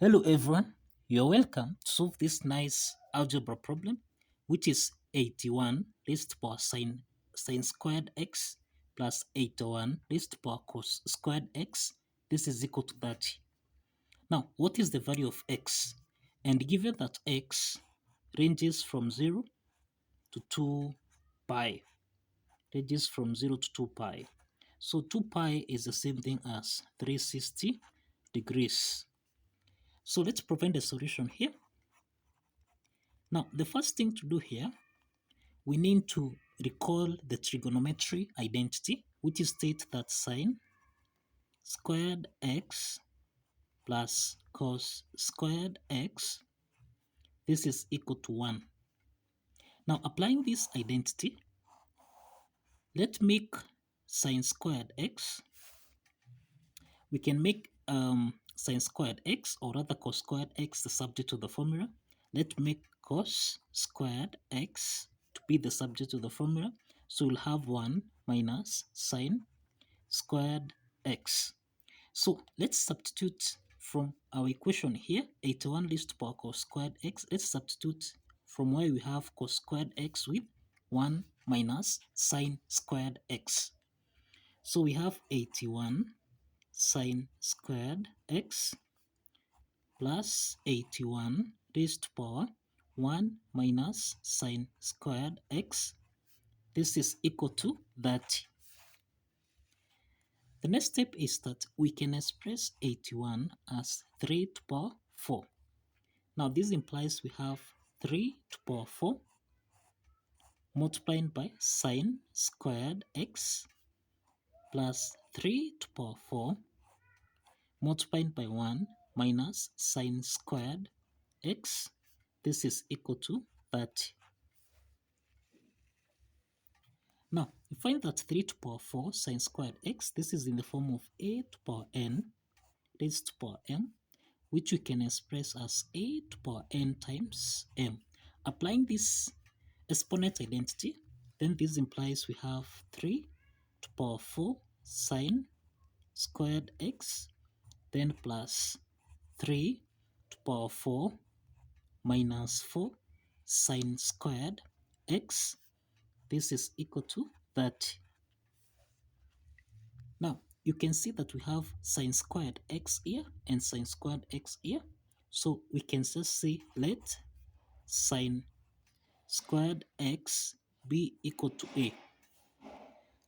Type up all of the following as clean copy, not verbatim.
Hello everyone, you're welcome to solve this nice algebra problem, which is 81 raised to power sine squared x plus 81 raised to power cos squared x. This is equal to 30. Now, what is the value of x? And given that x ranges from 0 to 2 pi, ranges from 0 to 2 pi. So 2 pi is the same thing as 360 degrees. So let's provide a solution here. Now, the first thing to do here, we need to recall the trigonometry identity, which states that sine squared x plus cos squared x, this is equal to 1. Now, applying this identity, let's make sine squared x. We can make sine squared x, or rather cos squared x, the subject to the formula. Let's make cos squared x to be the subject to the formula. So we'll have 1 minus sine squared x. So let's substitute from our equation here, 81 raised to power cos squared x. Let's substitute from where we have cos squared x with 1 minus sine squared x. So we have 81 sine squared x plus 81 raised to power 1 minus sine squared x. This is equal to 30. The next step is that we can express 81 as 3 to power 4. Now this implies we have 3 to power 4 multiplied by sine squared x plus 3 to power 4 multiplied by 1 minus sine squared x. This is equal to 30. Now, you find that 3 to power 4 sine squared x, this is in the form of a to power n raised to power m, which we can express as a to power n times m. Applying this exponent identity, then this implies we have 3 to power 4 sine squared x, then plus 3 to power 4 minus 4 sine squared x. This is equal to 30. Now, you can see that we have sine squared x here and sine squared x here. So we can just say let sine squared x be equal to a.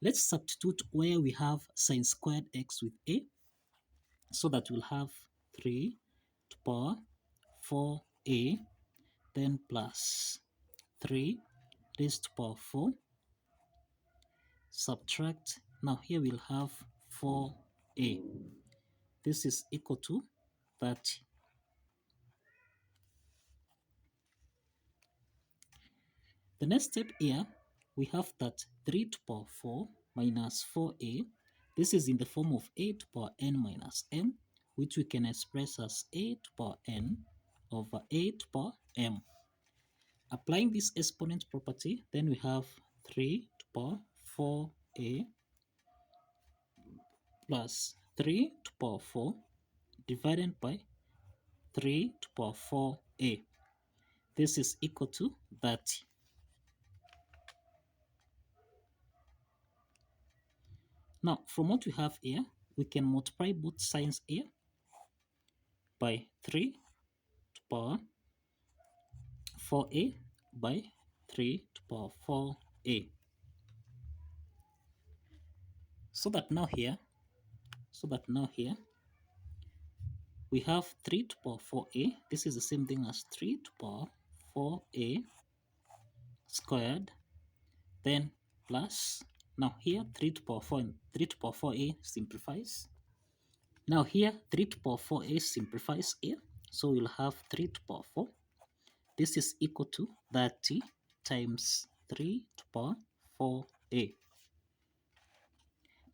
Let's substitute where we have sine squared x with a, so that we'll have 3 to power 4a, then plus 3 raised to power 4, subtract. Now here we'll have 4a. This is equal to 30. The next step here, we have that 3 to power 4 minus 4a. This is in the form of a to power n minus m, which we can express as a to power n over a to power m. Applying this exponent property, then we have 3 to power 4a plus 3 to power 4 divided by 3 to power 4a. This is equal to 30. Now, from what we have here, we can multiply both signs here by 3 to power 4a by 3 to power 4a. So that now here, we have 3 to power 4a. This is the same thing as 3 to power 4a squared, then plus, now here 3 to power 4 and 3 to power 4a simplifies. Now here 3 to power 4a simplifies here, so we'll have 3 to power 4. This is equal to 30 times 3 to power 4a.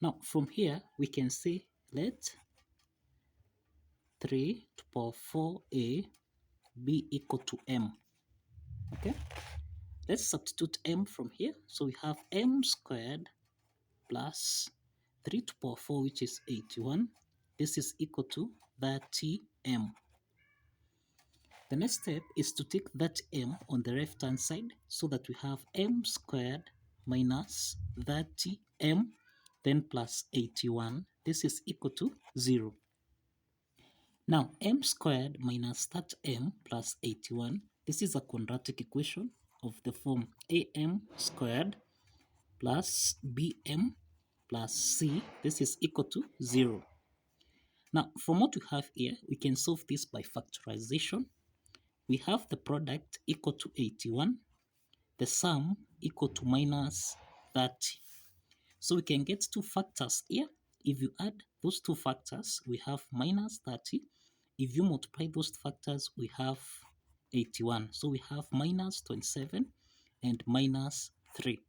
Now from here we can say let 3 to power 4a be equal to m. Okay, let's substitute m from here. So we have m squared plus 3 to power 4, which is 81. This is equal to 30m. The next step is to take that m on the left hand side so that we have m squared minus 30m then plus 81. This is equal to 0. Now m squared minus 30m plus 81, this is a quadratic equation of the form am squared plus bm plus c. This is equal to 0. Now from what we have here, we can solve this by factorization. We have the product equal to 81, the sum equal to minus 30. So we can get two factors here. If you add those two factors, we have minus 30. If you multiply those factors, we have 81. So we have minus 27 and minus 3.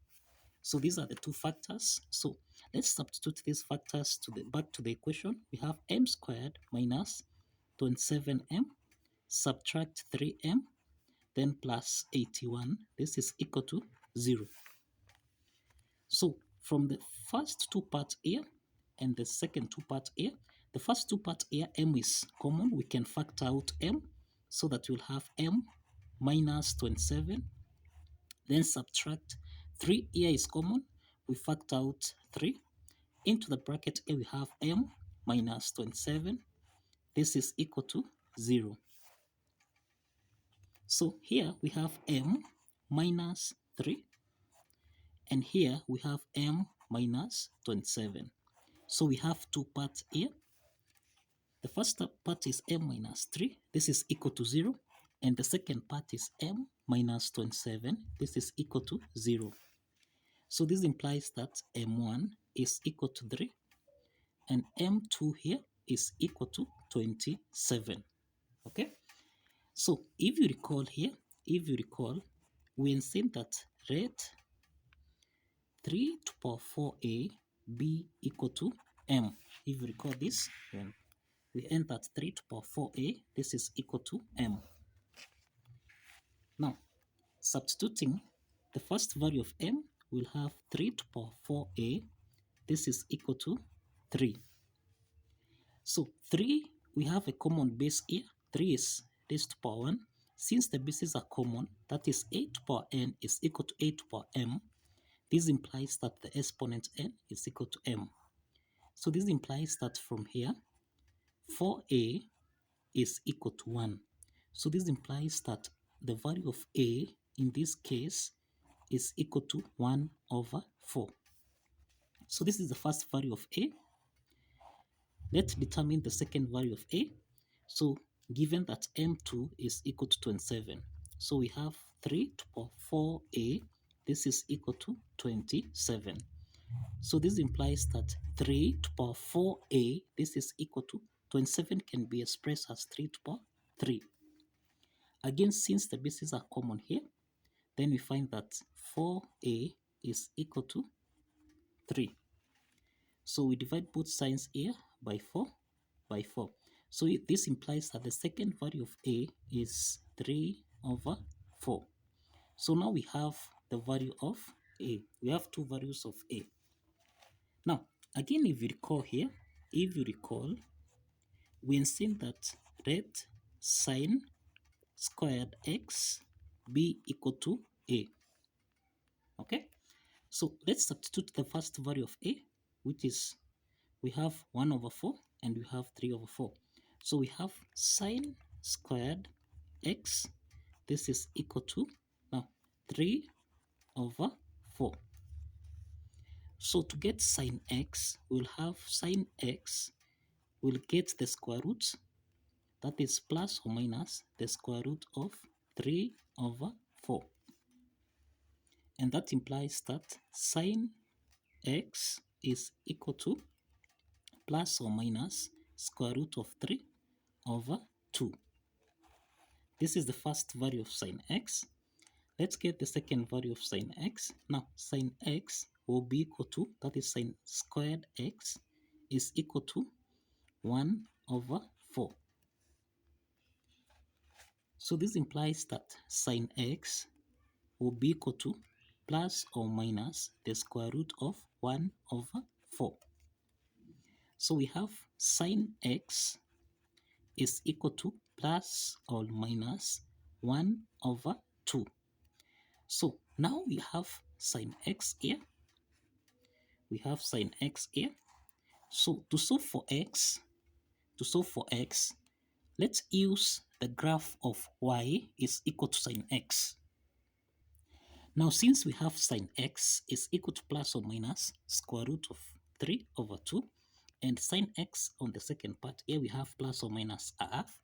So these are the two factors. So let's substitute these factors back to the equation. We have m squared minus 27m, subtract 3m, then plus 81. This is equal to 0. So from the first two parts here and the second two parts here, the first two parts here, m is common. We can factor out m so that we'll have m minus 27. Then subtract 3 here is common. We factor out 3. Into the bracket here we have m minus 27. This is equal to 0. So here we have m minus 3. And here we have m minus 27. So we have two parts here. The first part is m minus 3. This is equal to 0. And the second part is m minus 27. This is equal to 0. So this implies that m1 is equal to 3. And m2 here is equal to 27. Okay? So if you recall here, we insist that let 3 to power 4a be equal to m. If you recall this, then we end at 3 to power 4a. This is equal to m. Now, substituting the first value of m, we'll have 3 to power 4a. This is equal to 3. So 3, we have a common base here. 3 is raised to power 1. Since the bases are common, that is a to power n is equal to a to power m. This implies that the exponent n is equal to m. So this implies that from here, 4a is equal to 1. So this implies that the value of a in this case is equal to 1 over 4. So this is the first value of a. Let's determine the second value of a. So given that m2 is equal to 27, so we have 3 to power 4a. This is equal to 27. So this implies that 3 to power 4a, this is equal to 27 can be expressed as 3 to power 3. Again, since the bases are common here, then we find that 4a is equal to 3. So we divide both signs here by 4 by 4. So this implies that the second value of a is 3 over 4. So now we have the value of a. We have two values of a. Now, again, if you recall here, we insist that let sine squared x be equal to a. Okay? So let's substitute the first value of a, which is we have 1 over 4 and we have 3 over 4. So we have sine squared x. This is equal to now 3 over 4. So to get sine x, we'll have sine x, we'll get the square root, that is plus or minus the square root of 3 over 4. And that implies that sine x is equal to plus or minus square root of 3 over 2. This is the first value of sine x. Let's get the second value of sine x. Now, sine x will be equal to, that is sine squared x, is equal to 1 over 4. So this implies that sine x will be equal to plus or minus the square root of 1 over 4. So we have sine x is equal to plus or minus 1 over 2. So now we have sine x here. We have sine x here. So to solve for x, let's use the graph of y is equal to sine x. Now, since we have sine x is equal to plus or minus square root of 3 over 2, and sine x on the second part, here we have plus or minus a half.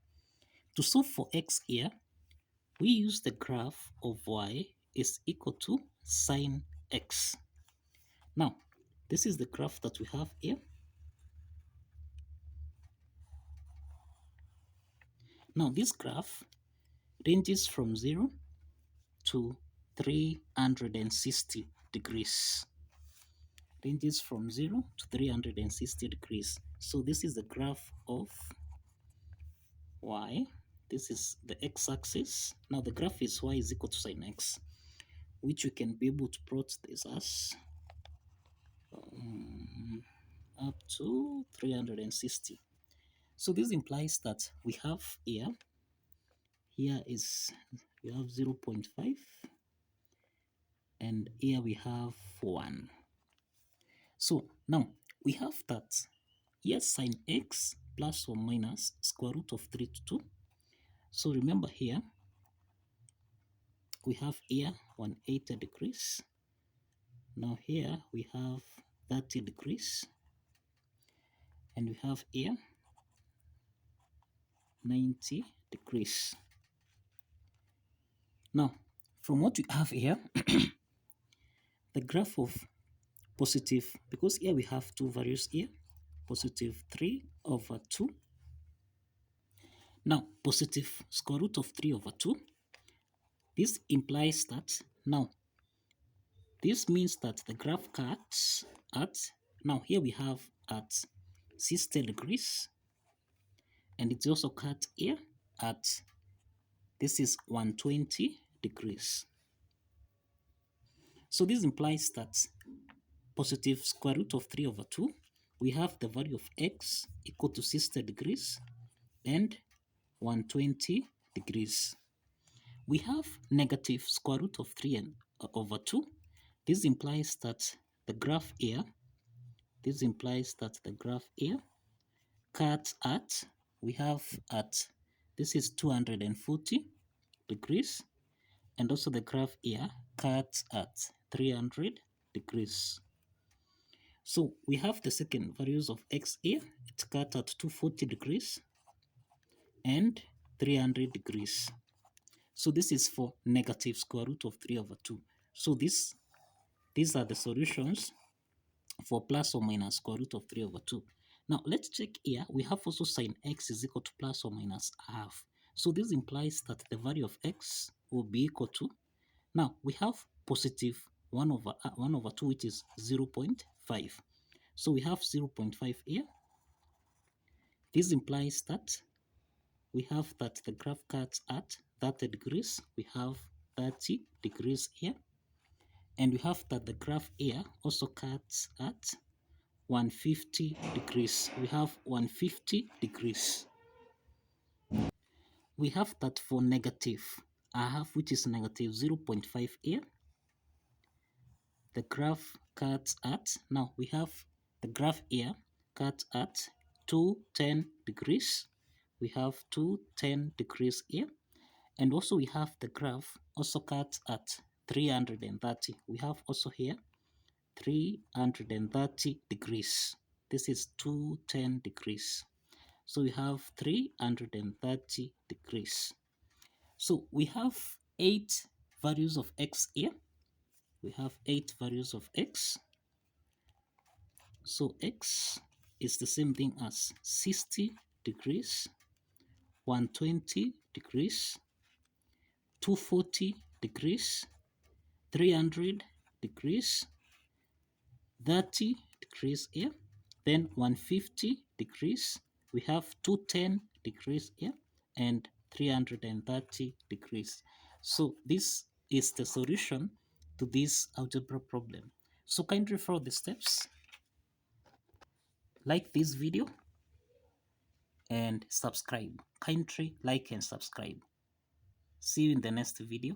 To solve for x here, we use the graph of y is equal to sine x. Now, this is the graph that we have here. Now, this graph ranges from 0 to 360 degrees. Ranges from 0 to 360 degrees. So this is the graph of y. This is the x-axis. Now the graph is y is equal to sine x, which we can be able to plot this as up to 360. So this implies that we have here we have 0.5, and here we have 1. So now we have that here sine x plus or minus square root of 3 to 2. So remember here we have here 180 degrees. Now here we have 30 degrees, and we have here 90 degrees. Now, from what we have here, the graph of positive, because here we have two values here, positive 3 over 2. Now, positive square root of 3 over 2. This implies that now, this means that the graph cuts at, now here we have at 60 degrees, and it's also cut here at, this is 120 degrees. So this implies that positive square root of 3 over 2, we have the value of x equal to 60 degrees and 120 degrees. We have negative square root of 3 over 2. This implies that the graph here, cuts at, we have at, this is 240 degrees, and also the graph here cuts at 300 degrees. So we have the second values of x here. It's cut at 240 degrees and 300 degrees. So this is for negative square root of 3 over 2. So these are the solutions for plus or minus square root of 3 over 2. Now let's check here. We have also sine x is equal to plus or minus half. So this implies that the value of x will be equal to, now we have positive 1 over 2, which is 0.5. So we have 0.5 here. This implies that we have that the graph cuts at 30 degrees. We have 30 degrees here. And we have that the graph here also cuts at 150 degrees. We have 150 degrees. We have that for negative half, which is negative 0.5 here. The graph cuts at, now we have the graph here cuts at 210 degrees. We have 210 degrees here. And also we have the graph also cuts at 330. We have also here 330 degrees. This is 210 degrees. So we have 330 degrees. So we have 8 values of x here. We have 8 values of x. So x is the same thing as 60 degrees, 120 degrees, 240 degrees, 300 degrees, 30 degrees here, then 150 degrees, we have 210 degrees here, and 330 degrees. So this is the solution to this algebra problem. So kindly follow the steps, like this video, and subscribe. kindly like and subscribe. See you in the next video.